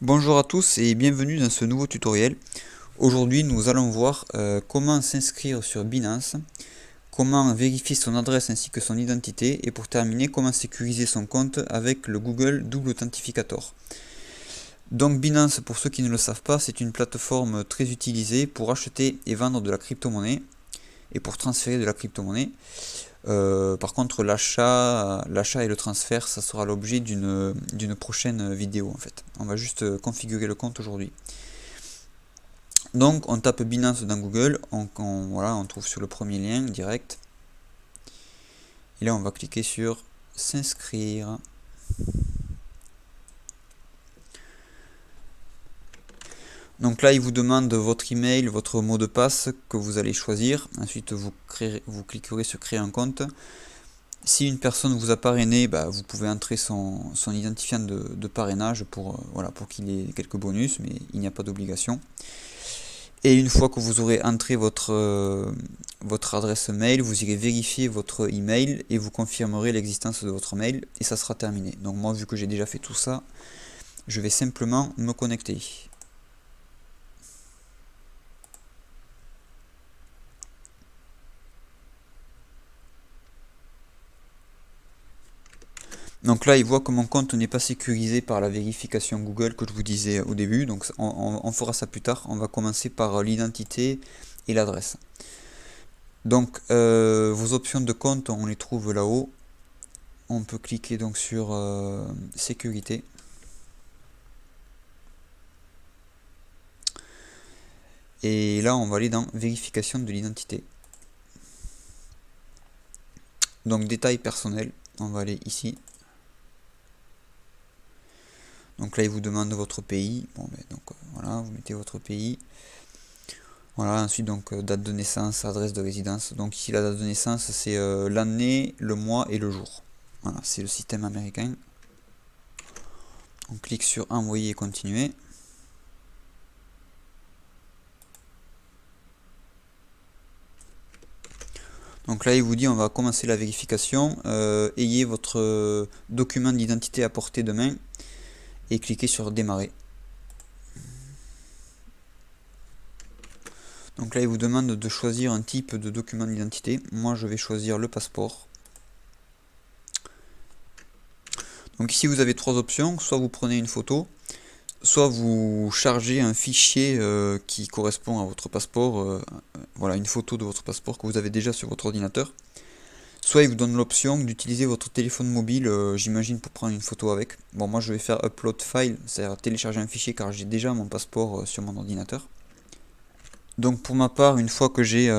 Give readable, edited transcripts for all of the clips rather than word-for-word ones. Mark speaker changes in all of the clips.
Speaker 1: Bonjour à tous et bienvenue dans ce nouveau tutoriel. Aujourd'hui nous allons voir comment s'inscrire sur Binance, comment vérifier son adresse ainsi que son identité et pour terminer comment sécuriser son compte avec le Google Double Authentificator. Donc Binance, pour ceux qui ne le savent pas, c'est une plateforme très utilisée pour acheter et vendre de la crypto-monnaie et pour transférer de la crypto-monnaie. Par contre l'achat et le transfert, ça sera l'objet d'une prochaine vidéo en fait. On va juste configurer le compte aujourd'hui. Donc on tape Binance dans Google, voilà, on trouve sur le premier lien direct. Et là on va cliquer sur s'inscrire. Donc là il vous demande votre email, votre mot de passe que vous allez choisir. Ensuite vous cliquerez sur créer un compte. Si une personne vous a parrainé, vous pouvez entrer son identifiant de parrainage pour, voilà, pour qu'il ait quelques bonus, mais il n'y a pas d'obligation. Et une fois que vous aurez entré votre adresse mail, vous irez vérifier votre email et vous confirmerez l'existence de votre mail et ça sera terminé. Donc moi, vu que j'ai déjà fait tout ça, je vais simplement me connecter. Donc là, il voit que mon compte n'est pas sécurisé par la vérification Google que je vous disais au début. Donc on fera ça plus tard. On va commencer par l'identité et l'adresse. Donc vos options de compte, on les trouve là-haut. On peut cliquer donc sur sécurité. Et là, on va aller dans vérification de l'identité. Donc détails personnels, on va aller ici. Donc là, il vous demande votre pays. Bon, donc voilà, vous mettez votre pays. Voilà, ensuite donc date de naissance, adresse de résidence. Donc ici la date de naissance c'est l'année, le mois et le jour. Voilà, c'est le système américain. On clique sur envoyer et continuer. Donc là il vous dit on va commencer la vérification. Ayez votre document d'identité à portée de main et cliquez sur démarrer. Donc là il vous demande de choisir un type de document d'identité. Moi je vais choisir le passeport. Donc ici vous avez trois options, soit vous prenez une photo, soit vous chargez un fichier qui correspond à votre passeport, voilà, une photo de votre passeport que vous avez déjà sur votre ordinateur. Soit il vous donne l'option d'utiliser votre téléphone mobile, j'imagine, pour prendre une photo avec. Bon, moi je vais faire upload file, c'est-à-dire télécharger un fichier car j'ai déjà mon passeport sur mon ordinateur. Donc pour ma part, une fois que j'ai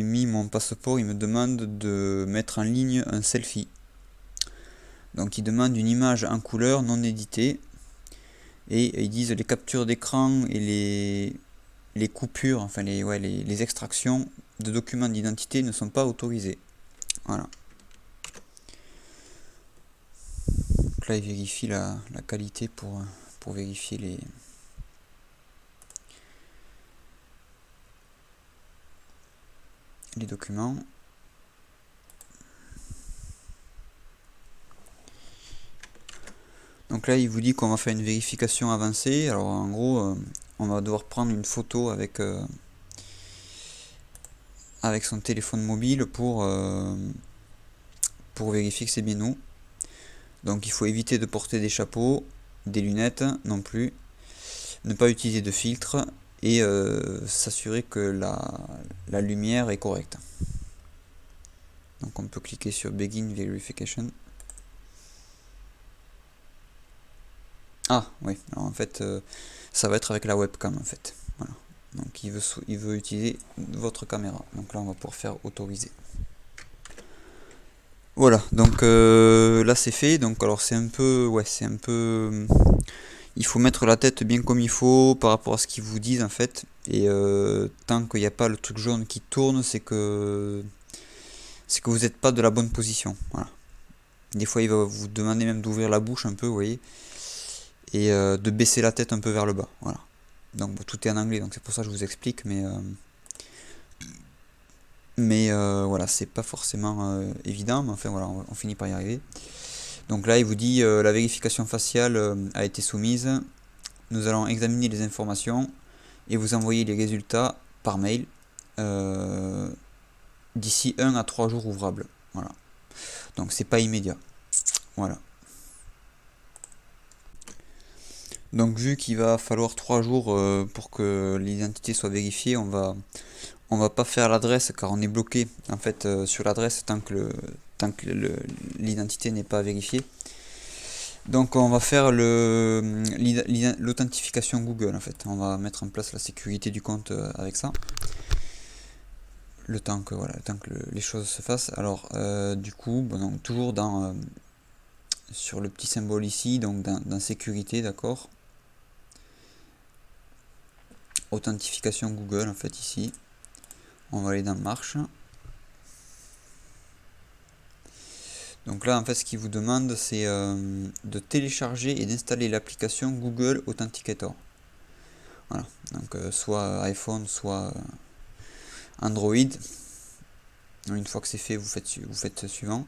Speaker 1: mis mon passeport, il me demande de mettre en ligne un selfie. Donc il demande une image en couleur non éditée. Et ils disent les captures d'écran et les coupures, enfin les extractions de documents d'identité ne sont pas autorisées. Voilà. Donc là il vérifie la qualité pour vérifier les documents. Donc là il vous dit qu'on va faire une vérification avancée. Alors en gros on va devoir prendre une photo avec son téléphone mobile pour vérifier que c'est bien nous. Donc il faut éviter de porter des chapeaux, des lunettes non plus, ne pas utiliser de filtre et s'assurer que la lumière est correcte. Donc on peut cliquer sur Begin Verification. Ah oui, alors en fait ça va être avec la webcam en fait. Voilà. Donc il veut utiliser votre caméra. Donc là on va pouvoir faire autoriser. Voilà, donc là c'est fait. Donc alors c'est un peu, il faut mettre la tête bien comme il faut par rapport à ce qu'ils vous disent en fait. Et tant qu'il n'y a pas le truc jaune qui tourne, c'est que vous n'êtes pas de la bonne position. Voilà. Des fois il va vous demander même d'ouvrir la bouche un peu, vous voyez, et de baisser la tête un peu vers le bas. Voilà. Donc bon, tout est en anglais, donc c'est pour ça que je vous explique, mais voilà, c'est pas forcément évident, mais enfin voilà, on finit par y arriver. Donc là il vous dit la vérification faciale a été soumise, nous allons examiner les informations et vous envoyer les résultats par mail d'ici 1 à 3 jours ouvrables. Voilà. Donc c'est pas immédiat. Voilà. Donc vu qu'il va falloir 3 jours pour que l'identité soit vérifiée, on va pas faire l'adresse car on est bloqué en fait sur l'adresse tant que l'identité n'est pas vérifiée. Donc on va faire l'authentification Google en fait. On va mettre en place la sécurité du compte avec ça. Le temps que les choses se fassent. Alors du coup, bon, donc, toujours sur le petit symbole ici, donc dans sécurité, d'accord. Authentification Google en fait ici. On va aller dans marche. Donc là en fait ce qu'il vous demande c'est de télécharger et d'installer l'application Google Authenticator. Voilà, donc soit iPhone, soit Android. Une fois que c'est fait, vous faites suivant.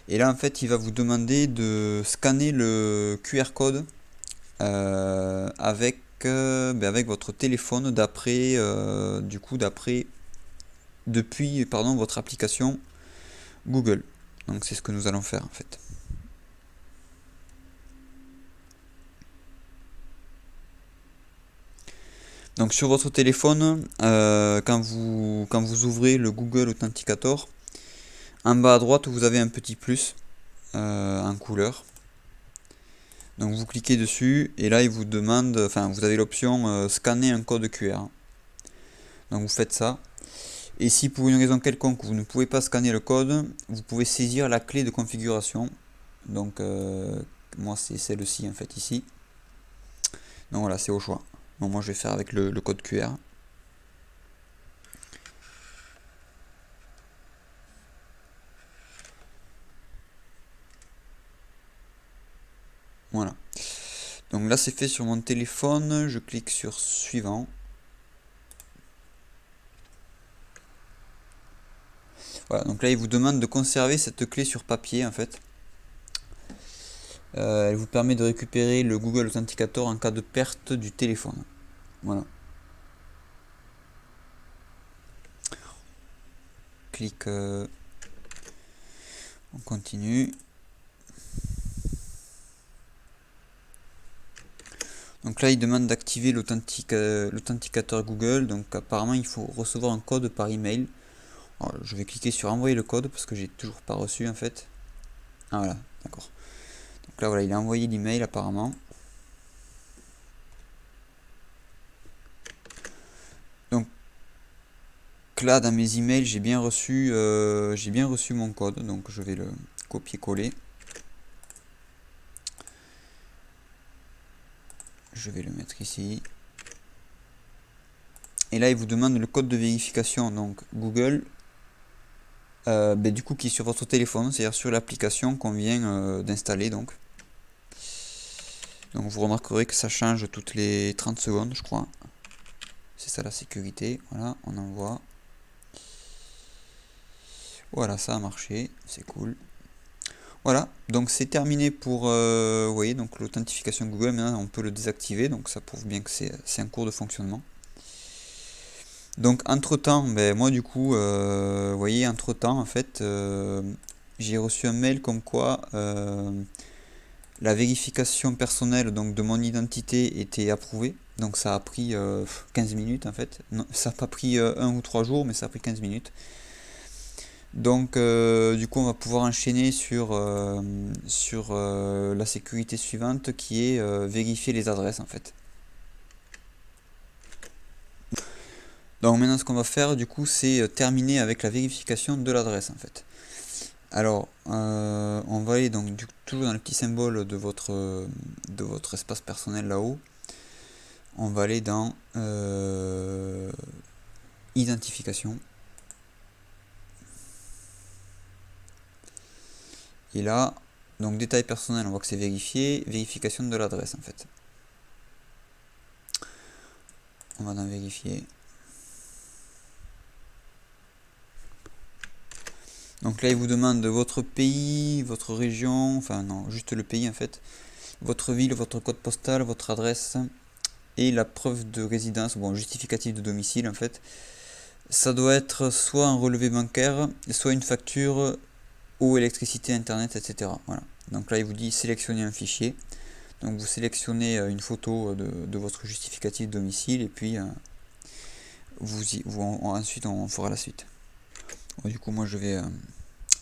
Speaker 1: Et là en fait il va vous demander de scanner le QR code avec votre téléphone depuis votre application Google. Donc c'est ce que nous allons faire en fait. Donc sur votre téléphone, quand vous ouvrez le Google Authenticator, en bas à droite vous avez un petit plus en couleur. Donc vous cliquez dessus et là il vous demande, enfin vous avez l'option scanner un code QR. Donc vous faites ça. Et si pour une raison quelconque vous ne pouvez pas scanner le code, vous pouvez saisir la clé de configuration. Donc moi c'est celle-ci en fait ici. Donc voilà, c'est au choix. Donc moi je vais faire avec le code QR. Voilà. Donc là c'est fait sur mon téléphone, je clique sur suivant. Voilà, donc là il vous demande de conserver cette clé sur papier en fait. Elle vous permet de récupérer le Google Authenticator en cas de perte du téléphone. Voilà. Clique, on continue. Donc là il demande d'activer l'authenticateur Google, donc apparemment il faut recevoir un code par email. Alors, je vais cliquer sur envoyer le code parce que j'ai toujours pas reçu en fait. Ah voilà, d'accord. Donc là voilà, il a envoyé l'email apparemment. Donc là dans mes emails j'ai bien reçu mon code, donc je vais le copier-coller. Je vais le mettre ici. Et là il vous demande le code de vérification, donc Google, du coup qui est sur votre téléphone, c'est-à-dire sur l'application qu'on vient d'installer donc. Donc vous remarquerez que ça change toutes les 30 secondes je crois. C'est ça la sécurité. Voilà, on envoie. Voilà, ça a marché, c'est cool. Voilà, donc c'est terminé pour vous voyez, donc l'authentification Google. Maintenant on peut le désactiver, donc ça prouve bien que c'est en cours de fonctionnement. Donc entre temps, moi du coup, vous voyez, entre temps en fait, j'ai reçu un mail comme quoi la vérification personnelle donc de mon identité était approuvée. Donc ça a pris 15 minutes en fait. Non, ça n'a pas pris 1 ou 3 jours, mais ça a pris 15 minutes. Donc du coup on va pouvoir enchaîner sur la sécurité suivante qui est vérifier les adresses en fait. Donc maintenant ce qu'on va faire du coup c'est terminer avec la vérification de l'adresse en fait. Alors on va aller donc toujours dans le petit symbole de votre espace personnel là-haut. On va aller dans identification. Et là, donc détail personnel, on voit que c'est vérifié. Vérification de l'adresse en fait. On va dans vérifier. Donc là, il vous demande votre pays, votre région, enfin non, juste le pays en fait, votre ville, votre code postal, votre adresse et la preuve de résidence, bon, justificatif de domicile en fait. Ça doit être soit un relevé bancaire, soit une facture eau, électricité, internet, etc. Voilà. Donc là, il vous dit sélectionner un fichier. Donc vous sélectionnez une photo de votre justificatif de domicile et puis ensuite on fera la suite. Bon, du coup, moi je vais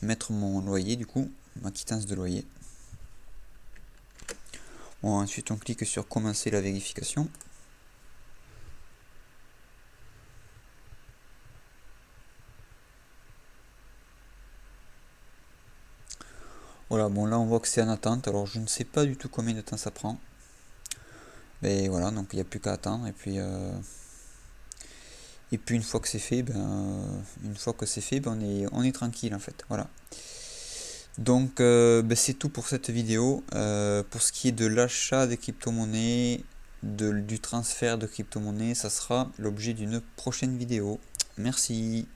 Speaker 1: mettre mon loyer, du coup, ma quittance de loyer. Bon, ensuite on clique sur commencer la vérification. Voilà, bon là on voit que c'est en attente, alors je ne sais pas du tout combien de temps ça prend. Mais voilà, donc il n'y a plus qu'à attendre et puis une fois que c'est fait, on est tranquille en fait. Voilà. Donc c'est tout pour cette vidéo. Pour ce qui est de l'achat des crypto-monnaies, du transfert de crypto-monnaies, ça sera l'objet d'une prochaine vidéo. Merci.